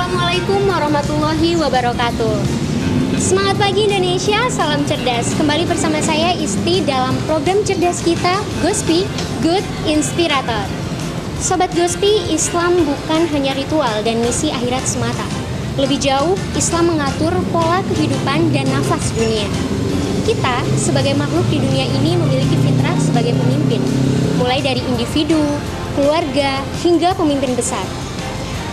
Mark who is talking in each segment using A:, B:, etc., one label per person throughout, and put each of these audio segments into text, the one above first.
A: Assalamualaikum warahmatullahi wabarakatuh. Semangat pagi Indonesia, salam cerdas. Kembali bersama saya Isti dalam program cerdas kita, Gospi, Good Inspirator. Sobat Gospi, Islam bukan hanya ritual dan misi akhirat semata. Lebih jauh, Islam mengatur pola kehidupan dan nafas dunia. Kita sebagai makhluk di dunia ini memiliki fitrah sebagai pemimpin, mulai dari individu, keluarga, hingga pemimpin besar.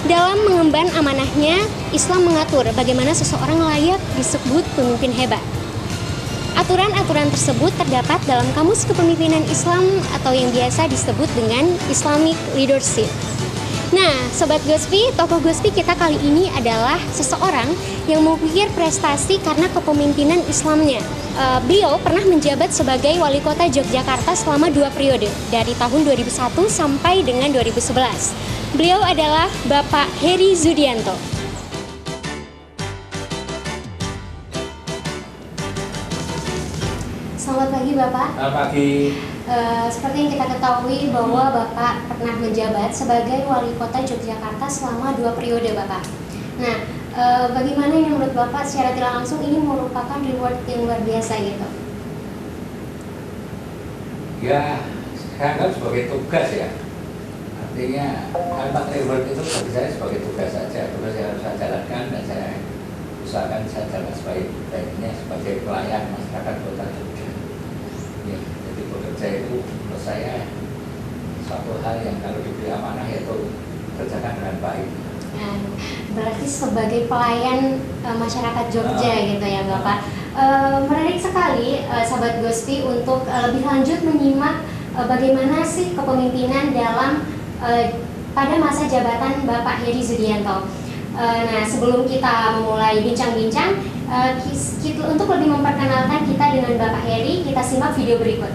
A: Dalam mengemban amanahnya, Islam mengatur bagaimana seseorang layak disebut pemimpin hebat. Aturan-aturan tersebut terdapat dalam Kamus Kepemimpinan Islam atau yang biasa disebut dengan Islamic Leadership. Nah, Sobat Gospi, tokoh Gospi kita kali ini adalah seseorang yang mengukir prestasi karena kepemimpinan Islamnya. Beliau pernah menjabat sebagai Wali Kota Yogyakarta selama 2 periode, dari tahun 2001 sampai dengan 2011. Beliau adalah Bapak Heri Zudianto. Selamat pagi Bapak.
B: Selamat pagi.
A: Seperti yang kita ketahui bahwa Bapak pernah menjabat sebagai Wali Kota Yogyakarta selama 2 periode Bapak. Nah, bagaimana ini menurut Bapak secara tidak langsung ini merupakan reward yang luar biasa gitu?
B: Ya, saya anggap sebagai tugas ya. Artinya kalimat reward itu bagi saya sebagai tugas saja. Tugas yang harus saya jalankan dan saya usahakan saya jalan sebaik-baiknya sebagai pelayan masyarakat Kota Jogja. Ya, jadi bekerja itu menurut saya suatu hal yang kalau diberi amanah yaitu kerjakan dengan baik.
A: Berarti sebagai pelayan masyarakat Jogja gitu ya Bapak. Menarik sekali Sobat Gospi untuk lebih lanjut menyimak bagaimana sih kepemimpinan dalam pada masa jabatan Bapak Heri Zudianto. Nah, sebelum kita memulai bincang-bincang, untuk lebih memperkenalkan kita dengan Bapak Heri, kita simak video berikut.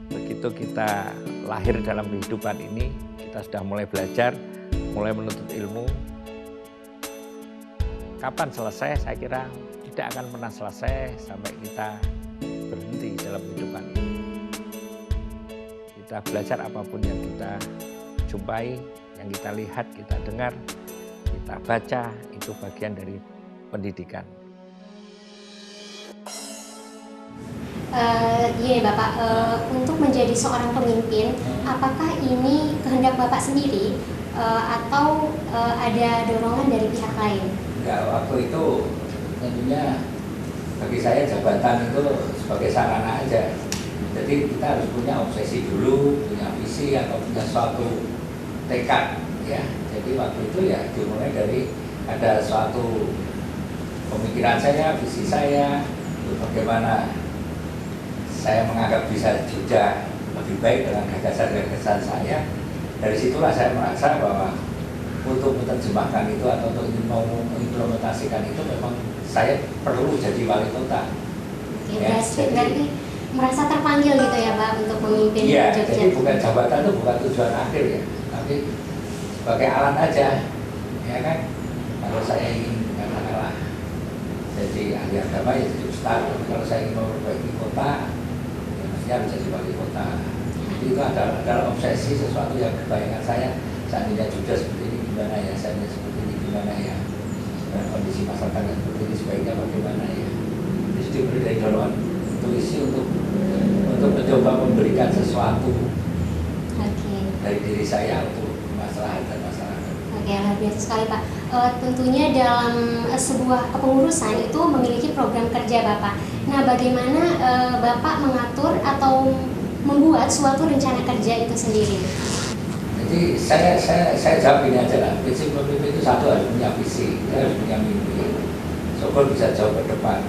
B: Begitu kita lahir dalam kehidupan ini, kita sudah mulai belajar, mulai menuntut ilmu. Kapan selesai? Saya kira tidak akan pernah selesai sampai kita berhenti dalam kehidupan ini. Kita belajar apapun yang kita jumpai, yang kita lihat, kita dengar, kita baca, itu bagian dari pendidikan.
A: Iya Bapak, untuk menjadi seorang pemimpin, apakah ini kehendak Bapak sendiri atau ada dorongan dari pihak lain?
B: Ya, waktu itu tentunya bagi saya jabatan itu sebagai sarana aja. Jadi kita harus punya obsesi dulu, punya visi atau punya suatu tekad ya. Jadi waktu itu ya dimulai dari ada suatu pemikiran saya, visi saya, bagaimana saya menganggap bisa Jogja lebih baik dengan gagasan-gagasan saya. Dari situlah saya merasa bahwa untuk menerjemahkan itu atau untuk mengimplementasikan itu memang saya perlu jadi wali kota.
A: Ya, berarti merasa terpanggil gitu ya Pak untuk memimpin
B: Jogja.
A: Jogja.
B: Jadi bukan jabatan itu bukan tujuan akhir ya, tapi sebagai alat aja, ya kan. Kalau saya ingin katakanlah jadi ahli agama ya jadi ustaz. Kalau saya ingin memperbaiki kota, ya mestinya harus jadi wali kota. Jadi itu adalah obsesi sesuatu yang kebayangan saya. Seandainya Jogja seperti ini gimana ya, seandainya seperti ini gimana ya, dan kondisi masyarakat seperti ini sebaiknya bagaimana ya. Jadi diberi dari dorongan intuisi untuk mencoba memberikan sesuatu dari diri saya untuk masalah dan masyarakat.
A: Oke, luar biasa sekali Pak. Tentunya dalam sebuah kepengurusan itu memiliki program kerja Bapak. Nah, bagaimana Bapak mengatur atau membuat suatu rencana kerja itu sendiri?
B: Jadi saya jawab ini aja lah. Prinsip pemimpin itu satu, harus punya visi, harus punya mimpi. Sokol bisa jauh ke depan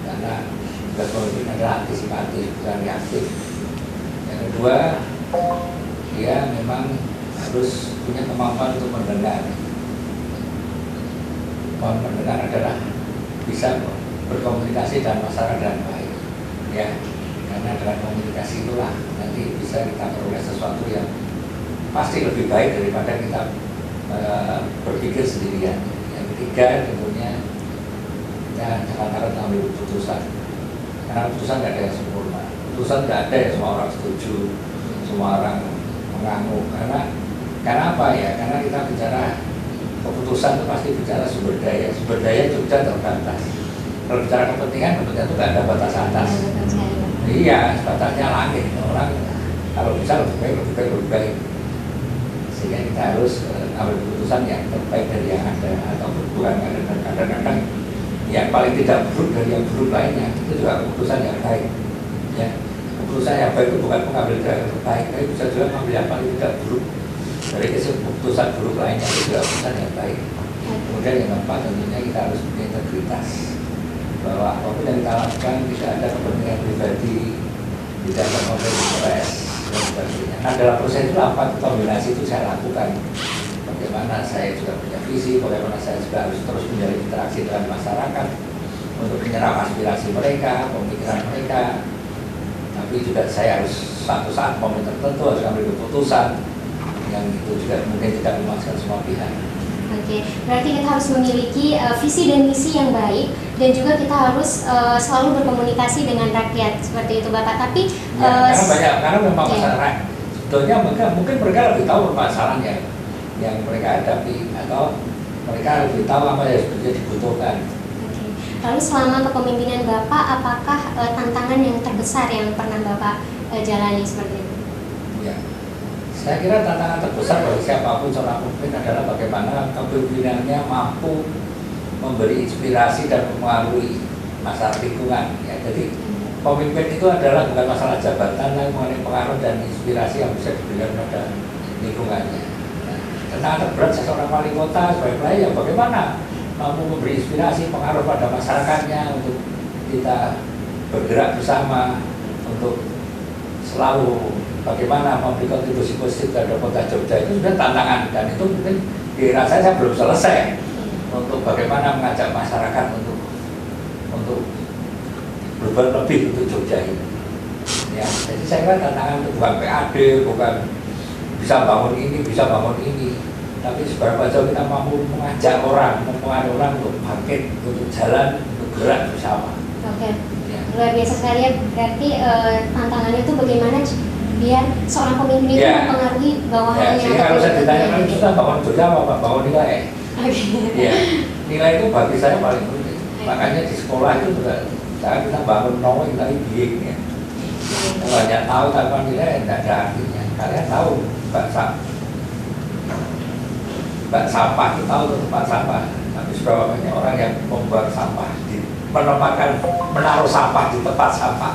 B: karena pemimpin adalah antisipatif, bukan reaktif. Yang kedua, dia memang harus punya kemampuan untuk mendengar. Mendengar adalah bisa berkomunikasi dengan masyarakat dengan baik, ya. Karena dengan komunikasi itulah nanti bisa kita peroleh sesuatu yang pasti lebih baik daripada kita berpikir sendirian. Yang ketiga tentunya kita jangan takut ambil keputusan, karena keputusan tidak ada yang sempurna. Keputusan tidak ada yang semua orang setuju, semua orang mengangguk. Karena apa ya? Karena kita bicara keputusan itu pasti bicara sumber daya. Sumber daya Jogja terbatas. Kalau bicara kepentingan itu tidak ada batas atas. Iya, batasnya langit. Orang kalau bisa lebih baik. Sehingga kita harus ambil keputusan yang terbaik dari yang ada atau berkurang. Kadang-kadang yang paling tidak buruk dari yang buruk lainnya itu juga keputusan yang baik. Ya, keputusan yang baik itu bukan mengambil yang terbaik, tapi bisa juga mengambil yang paling tidak buruk dari keputusan buruk lainnya, itu juga keputusan yang baik. Kemudian yang keempat tentunya kita harus punya integritas, bahwa apapun yang kita lakukan tidak ada kepentingan pribadi, tidak ada konflik interest dan sebagainya. Nah, dalam proses itu apa kombinasi itu saya lakukan. Bagaimana saya juga punya visi, bagaimana saya juga harus terus menjalin interaksi dengan masyarakat untuk menyerap aspirasi mereka, pemikiran mereka. Tapi juga saya harus suatu saat momen tertentu harus ambil keputusan yang itu juga mungkin tidak memuaskan semua pihak.
A: Oke, berarti kita harus memiliki visi dan misi yang baik dan juga kita harus selalu berkomunikasi dengan rakyat seperti itu Bapak. Tapi
B: karena memang masyarakat sebetulnya mungkin mereka lebih tahu permasalahan yang mereka hadapi atau mereka lebih tahu apa yang sebenarnya dibutuhkan.
A: Oke. Lalu selama kepemimpinan Bapak, apakah tantangan yang terbesar yang pernah Bapak jalani seperti itu?
B: Ya. Saya kira tantangan terbesar bagi siapapun seorang pemimpin adalah bagaimana kepemimpinannya mampu memberi inspirasi dan mempengaruhi masalah lingkungan. Ya, jadi pemimpin itu adalah bukan masalah jabatan, tapi mengenai pengaruh dan inspirasi yang bisa diberikan pada lingkungannya. Nah, tantangan terberat seorang wali kota sebagai pelayan bagaimana mampu memberi inspirasi, pengaruh pada masyarakatnya untuk kita bergerak bersama untuk selalu bagaimana memberi kontribusi positif terhadap kota Jogja. Itu sudah tantangan dan itu mungkin di era saya belum selesai untuk bagaimana mengajak masyarakat untuk berbuat lebih untuk Jogja ini. Ya, jadi saya kira tantangan itu bukan PAD, bukan bisa bangun ini, tapi seberapa jauh kita mampu mengajak orang, mempengaruhi orang untuk bangkit, untuk jalan, untuk gerak bersama.
A: Oke, luar biasa sekali ya. Berarti tantangannya itu bagaimana biar seorang pemimpin itu mempengaruhi bawahannya.
B: Jadi kalau saya ditanyakan kita bangun Jogja apa bangun nilai? Ya, nilai itu bagi saya paling penting. Makanya di sekolah itu juga kita bangun knowing tapi being ya. Kalau hanya tahu tanpa nilai tidak ada artinya. Kalian tahu bak sampah itu tahu tempat sampah, tapi seberapa banyak orang yang membuang sampah, menaruh sampah di tempat sampah.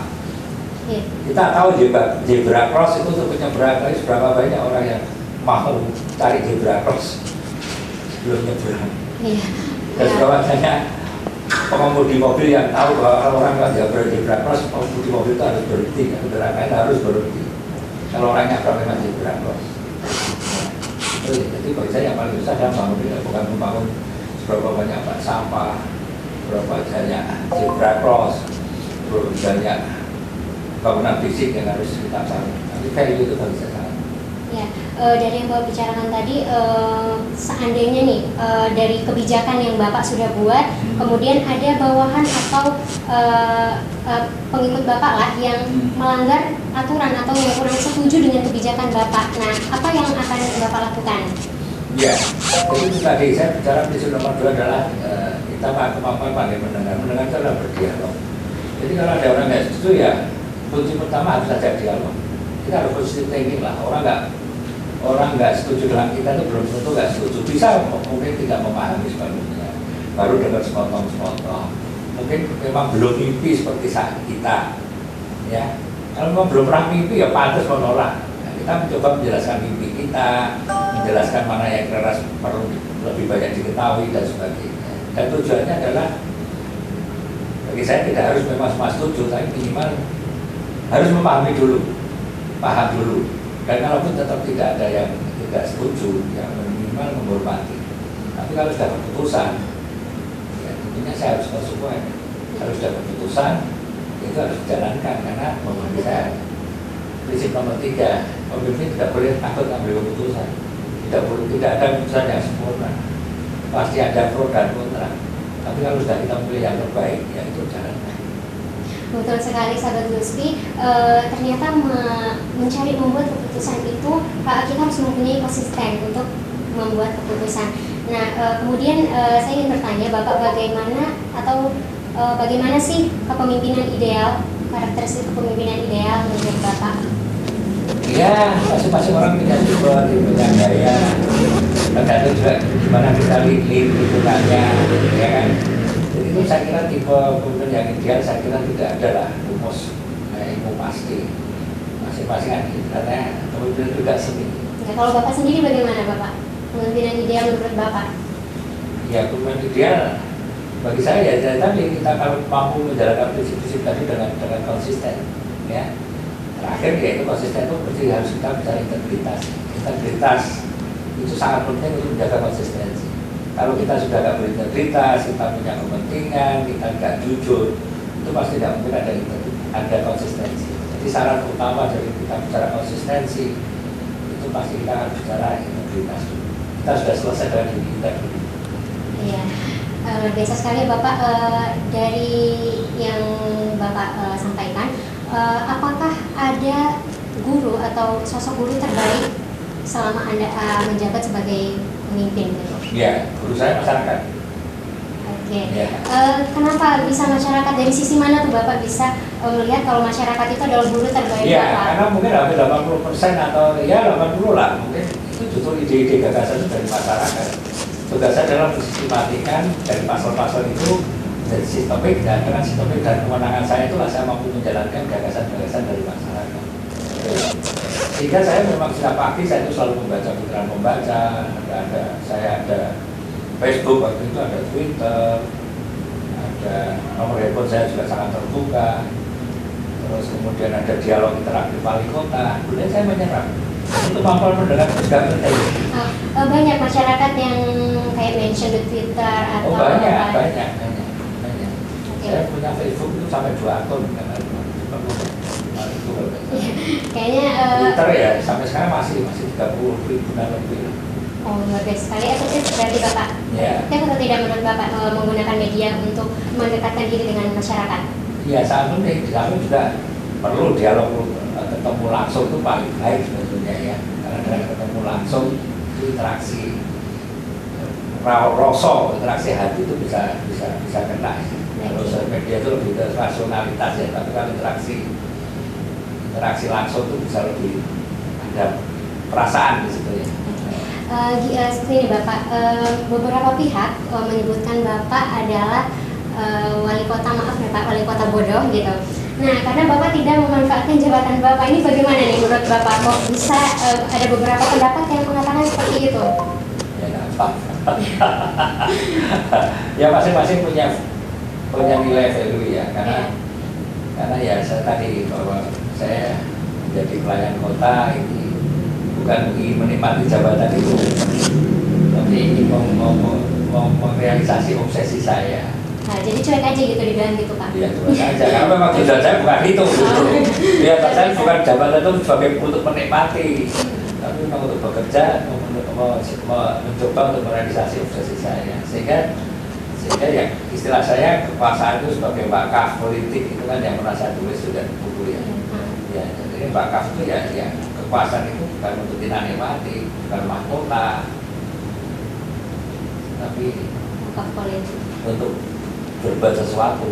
B: Kita tahu zebra cross itu untuk penyeberang, tapi seberapa banyak orang yang mau cari zebra cross sebelum nyebrang.
A: Iya.
B: Dan bahwasanya pengemudi mobil yang tahu bahwa kalau orang nggak jaga zebra cross, pengemudi mobil itu harus berhenti, kendaraan lain harus berhenti. Kalau orang nyebrang memang zebra cross. Jadi bagi saya yang paling susah adalah membangun, bukan membangun seberapa banyak sampah, berapa banyak zebra cross, berapa banyak bangunan fisik yang harus kita cari. Tapi value itu bagi saya sangat.
A: Ya, dari yang Bapak bicarakan tadi, seandainya nih dari kebijakan yang Bapak sudah buat, kemudian ada bawahan atau pengikut Bapak lah yang melanggar aturan atau yang kurang setuju dengan kebijakan Bapak. Nah, apa yang akan Bapak lakukan?
B: Ya, itu tadi saya bicara prinsip nomor 2 adalah kita kemampuan pandai mendengar. Mendengar itu adalah berdialog. Jadi kalau ada orang yang setuju ya, kunci pertama harus ada dialog. Kita harus positive thinking lah. Orang nggak setuju dengan kita itu belum tentu nggak setuju. Bisa mungkin tidak memahami sebelumnya, baru dengar sepotong-sepotong. Mungkin memang belum mimpi seperti saat kita, ya. Kalau memang belum pernah mimpi ya pantas menolak. Nah, kita mencoba menjelaskan mimpi kita, menjelaskan mana yang keras perlu lebih banyak diketahui dan sebagainya. Dan tujuannya adalah bagi saya tidak harus memang semua setuju, tapi minimal harus memahami dulu, paham dulu. Dan kalaupun tetap tidak ada yang tidak setuju, yang minimal menghormati. Tapi kalau sudah keputusan, ya tentunya saya harus konsekuen. Kalau sudah keputusan, itu harus dijalankan. Karena bagi saya, prinsip nomor 3, pemimpin tidak boleh takut ambil keputusan. Tidak ada keputusan yang sempurna. Pasti ada pro dan kontra. Tapi kalau sudah kita pilih yang terbaik, ya itu jalankan.
A: Betul sekali sahabat Gospi, ternyata membuat keputusan itu kita harus mempunyai konsisten untuk membuat keputusan. Nah, kemudian saya ingin bertanya Bapak bagaimana sih kepemimpinan ideal, karakteristik kepemimpinan ideal menurut Bapak?
B: Ya, masing-masing orang punya tipe yang gaya, tergantung juga gimana kita lead lingkungannya, ya kan? Jadi itu saya kira tipe pemimpin yang ideal saya kira tidak ada lah rumus ilmu pasti, masing-masing kan, karena pemimpin juga seni.
A: Ya, kalau Bapak sendiri bagaimana Bapak? Kepemimpinan ideal menurut Bapak?
B: Ya, pemimpin ideal bagi saya ya tadi kita kalau mampu menjalankan prinsip-prinsip tadi dengan konsisten, ya. Terakhir ya itu konsisten itu berarti harus kita bicara integritas. Integritas itu sangat penting untuk menjaga konsistensi. Kalau kita sudah tidak berintegritas, kita punya kepentingan, kita tidak jujur, itu pasti tidak mungkin ada konsistensi. Jadi syarat utama dari kita bicara konsistensi itu pasti kita harus bicara integritas. Kita sudah selesai dengan integritas.
A: Iya, biasa sekali Bapak dari yang Bapak sampaikan. Apakah ada guru atau sosok guru terbaik selama Anda menjabat sebagai pemimpin?
B: Ya, guru saya masyarakat.
A: Oke.
B: Ya.
A: Kenapa bisa masyarakat, dari sisi mana tuh Bapak bisa melihat kalau masyarakat itu adalah guru terbaik
B: Ya,
A: Bapak?
B: karena mungkin hampir 80% atau ya 80 lah, mungkin itu justru ide-ide gagasan itu dari masyarakat. Tugas saya adalah mensistematikan dari pasal-pasal itu dari sistemik, dan dengan sistemik dan kewenangan saya itulah saya mampu menjalankan gagasan-gagasan dari masyarakat. Sehingga saya memang setiap pagi saya itu selalu membaca pikiran pembaca, saya ada Facebook, waktu itu ada Twitter, ada nomor handphone saya juga sangat terbuka, terus kemudian ada dialog interaktif wali kota, kemudian saya menyerap. Itu mampu mendengar juga penting.
A: Banyak masyarakat yang kayak mention di Twitter atau
B: banyak. Saya punya Facebook itu sampai 2 akun kan.
A: Kayaknya
B: Twitter ya sampai sekarang masih 30.000-an lebih.
A: Oh, luar biasa sekali. Efektif berarti Bapak.
B: Ya.
A: Atau tidak menurut Bapak menggunakan media untuk mendekatkan diri dengan masyarakat?
B: Iya, sangat penting. Di samping juga perlu dialog, ketemu langsung itu paling baik sebetulnya ya. Karena dengan ketemu langsung itu interaksi interaksi hati itu bisa kena. Kalau sosial media itu lebih ke rasionalitas ya, tapi kalau interaksi langsung itu bisa lebih ada perasaan di situ ya.
A: Seperti ini Bapak, beberapa pihak menyebutkan Bapak adalah wali kota bodoh gitu. Nah, karena Bapak tidak memanfaatkan jabatan Bapak, ini bagaimana nih menurut Bapak? Kok bisa ada beberapa pendapat yang mengatakan seperti itu?
B: Ya nggak apa. Ya masing-masing punya nilai value ya, karena ya saya tadi bahwa saya menjadi pelayan kota ini bukan ingin menikmati jabatan itu, tapi ingin merealisasi obsesi saya.
A: Nah, jadi cuek aja gitu dibilang gitu Pak?
B: Iya cuek aja, karena memang tujuan saya bukan itu. Ya saya bukan jabatan itu sebagai untuk menikmati, tapi memang untuk bekerja, mencoba untuk merealisasi obsesi saya. Sehingga ya istilah saya kekuasaan itu sebagai wakaf politik itu kan yang pernah saya tulis juga buku ya. Ya, jadi wakaf itu ya kekuasaan itu bukan untuk kita nikmati, bukan mahkota, tapi
A: Wakaf politik
B: untuk berbuat sesuatu.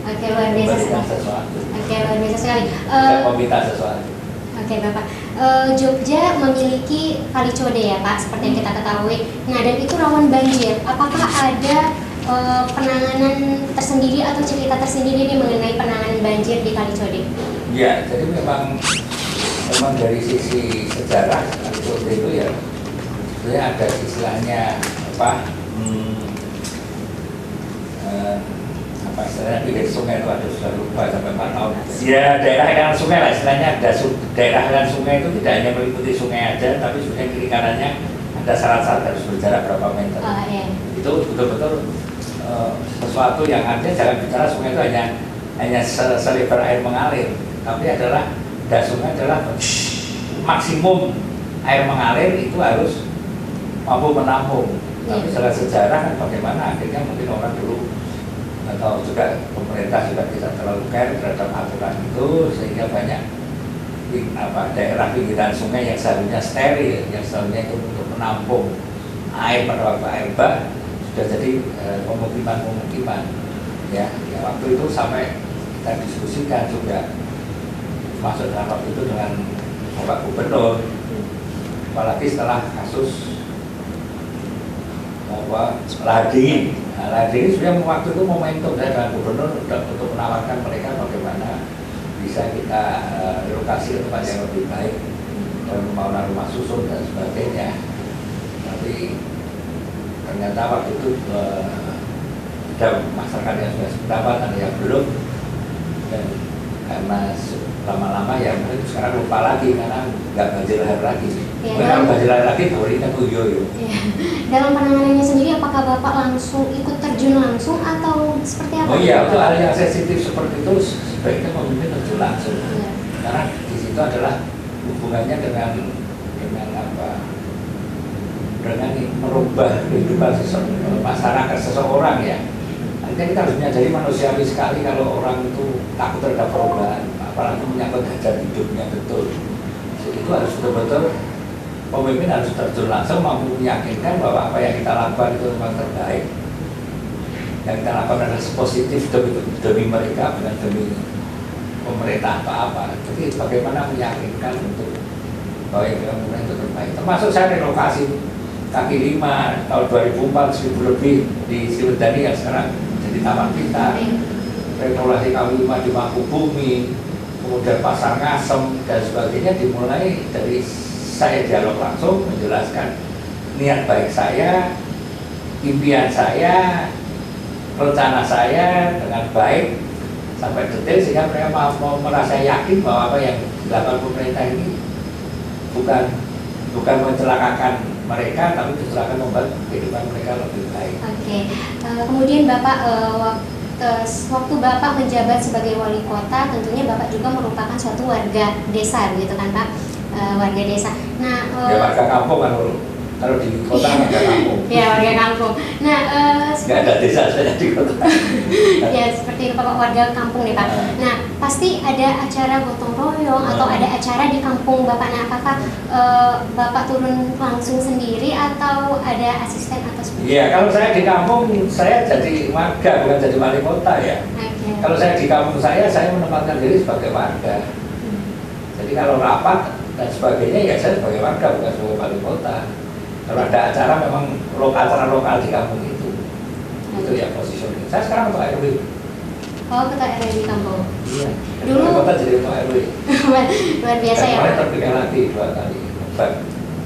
A: Oke, luar biasa sekali.
B: Sesuatu.
A: Oke, luar biasa sekali.
B: Meminta sesuatu.
A: Oke Bapak, Jogja memiliki Kali Code ya Pak, seperti yang kita ketahui. Nah, dan itu rawan banjir. Apakah ada penanganan tersendiri atau cerita tersendiri nih mengenai penanganan banjir di Kali Code?
B: Ya, jadi memang dari sisi sejarah Kali Code itu ya sebenarnya ada istilahnya apa istilahnya pinggir sungai itu ada sudah lupa sampai 4 tahun. Ya daerah aliran sungai lah istilahnya, ada daerah aliran sungai itu tidak hanya meliputi sungai aja, tapi sebenarnya kiri kanannya ada syarat-syarat harus berjarak berapa meter.
A: Iya.
B: Itu betul-betul sesuatu yang artinya jangan bicara sungai itu hanya selebar air mengalir, tapi adalah sungai adalah maksimum air mengalir itu harus mampu menampung. Tapi secara sejarah kan bagaimana akhirnya mungkin orang dulu atau juga pemerintah juga tidak terlalu care terhadap aturan itu, sehingga banyak daerah pinggiran sungai yang seharusnya steril, yang seharusnya itu untuk menampung air pada waktu air bah, sudah jadi pemukiman ya waktu itu sampai kita diskusikan juga masuk dalam waktu itu dengan Bapak Gubernur, apalagi setelah kasus lahar dingin. Nah, lahar dingin sebenarnya waktu itu momentum saya dengan Gubernur untuk menawarkan mereka bagaimana bisa kita relokasi ke tempat yang lebih baik dan pembangunan rumah susun dan sebagainya. Tapi ternyata waktu itu ada masyarakat yang sudah sependapat, ada yang belum, dan karena lama-lama ya mungkin sekarang lupa lagi karena nggak banjir lahar lagi. Kalau banjir lahar lagi baurinya tuh yo.
A: Dalam penanganannya sendiri apakah Bapak langsung ikut terjun langsung atau seperti apa?
B: Oh iya, untuk hal yang sensitif seperti itu sebaiknya pemimpin terjun langsung. Karena di situ adalah hubungannya dengan merubah kehidupan masyarakat seseorang ya. Artinya kita harus menyadari manusiawi sekali kalau orang itu takut terhadap perubahan, apalagi menyangkut hajat hidupnya betul. Jadi itu harus betul-betul pemimpin harus terjun langsung, mampu meyakinkan bahwa apa yang kita lakukan itu memang terbaik. Yang kita lakukan adalah positif demi mereka, bukan demi pemerintah apa-apa. Jadi bagaimana meyakinkan untuk bahwa yang kita lakukan itu terbaik. Termasuk saya relokasi kaki 5 tahun 2004 1000 lebih di Ciledug yang sekarang jadi Taman Pintar, relokasi kaki 5 di Mangkubumi, kemudian Pasar Ngasem dan sebagainya dimulai dari saya dialog langsung menjelaskan niat baik saya, impian saya, rencana saya dengan baik sampai detail sehingga mereka mau merasa yakin bahwa apa yang dilakukan pemerintah ini bukan mencelakakan mereka, tapi justru akan membuat kehidupan mereka lebih baik.
A: Oke. Kemudian Bapak waktu Bapak menjabat sebagai wali kota, tentunya Bapak juga merupakan suatu warga desa, begitu kan Pak? Warga desa. Nah,
B: ya warga kampung kan kalau di kota warga kampung.
A: Ya warga kampung. Nah,
B: nggak ada desa saya di kota.
A: Ya seperti itu Bapak, warga kampung nih Pak. Nah, pasti ada acara gotong royong atau ada acara di kampung Bapak. Nah, apakah Bapak turun langsung sendiri atau ada asisten atau seperti?
B: Iya, kalau saya di kampung saya jadi warga bukan jadi wali kota ya.
A: Okay.
B: Kalau saya di kampung saya menempatkan diri sebagai warga. Jadi kalau rapat dan sebagainya ya saya sebagai warga bukan sebagai wali kota. Kalau ada acara memang acara lokal di kampung itu ya positioning. Saya sekarang untuk RW
A: Oh, ketua RW di kampung.
B: Iya.
A: Dulu-
B: Kota jadi ketua RW.
A: Luar biasa
B: Dan
A: ya
B: kemarin
A: Pak.
B: terpilih lagi 2 kali.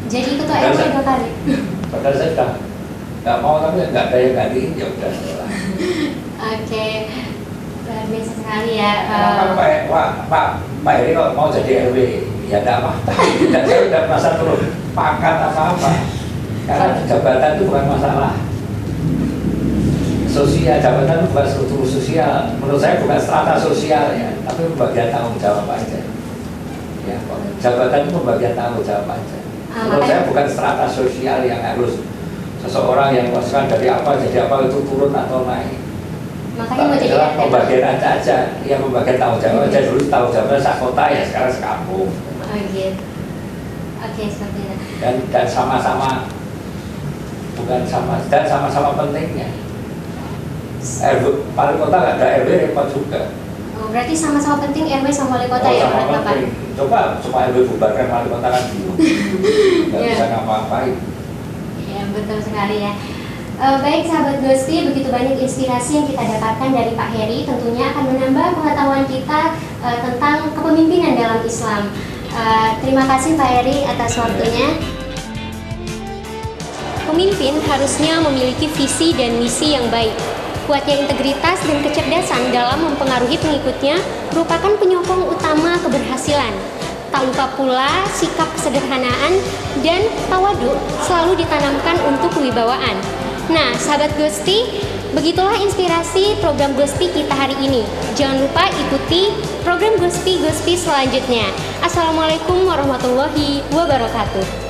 A: Jadi ketua
B: Dan
A: RW
B: saya-
A: 2 kali.
B: Padahal saya sudah nggak mau, tapi nggak ada yang ganti, ya udah.
A: Oke, luar biasa sekali ya.
B: Pak Heri kalau mau jadi RW, ya tidak apa-apa. Tidak, saya tidak merasa turun pangkat apa-apa. Karena jabatan itu bukan masalah sosial, jabatan itu bukan struktur sosial. Menurut saya bukan strata sosial ya, tapi pembagian tanggung jawab aja. Ya, jabatan itu pembagian tanggung jawab aja. Menurut saya bukan strata sosial yang harus seseorang yang masukkan dari apa jadi apa itu turun atau naik.
A: Makanya mau jadi
B: Adalah
A: RT.
B: pembagian aja, ya pembagian tanggung jawab aja. Dulu tanggung jawabnya sekota, ya sekarang sekampung.
A: Oh gitu. Oke, seperti itu.
B: Dan sama-sama bukan sama, dan sama-sama pentingnya. Wali kota nggak ada RW repot juga.
A: Oh, berarti sama-sama penting RW sama wali kota
B: Oh,
A: ya
B: sama
A: menurut Bapak?
B: penting. Coba RW bubarkan, wali kota kan bingung. Nggak
A: Iya.
B: bisa ngapa-ngapain.
A: Ya, betul sekali ya. Baik sahabat Gospi, begitu banyak inspirasi yang kita dapatkan dari Pak Heri, tentunya akan menambah pengetahuan kita tentang kepemimpinan dalam Islam. Terima kasih Pak Heri atas waktunya. Pemimpin harusnya memiliki visi dan misi yang baik. Kuatnya integritas dan kecerdasan dalam mempengaruhi pengikutnya merupakan penyokong utama keberhasilan. Tak lupa pula sikap kesederhanaan dan tawadu selalu ditanamkan untuk kewibawaan. Nah, sahabat Gospi, begitulah inspirasi program Gospi kita hari ini. Jangan lupa ikuti program Gospi selanjutnya. Assalamualaikum warahmatullahi wabarakatuh.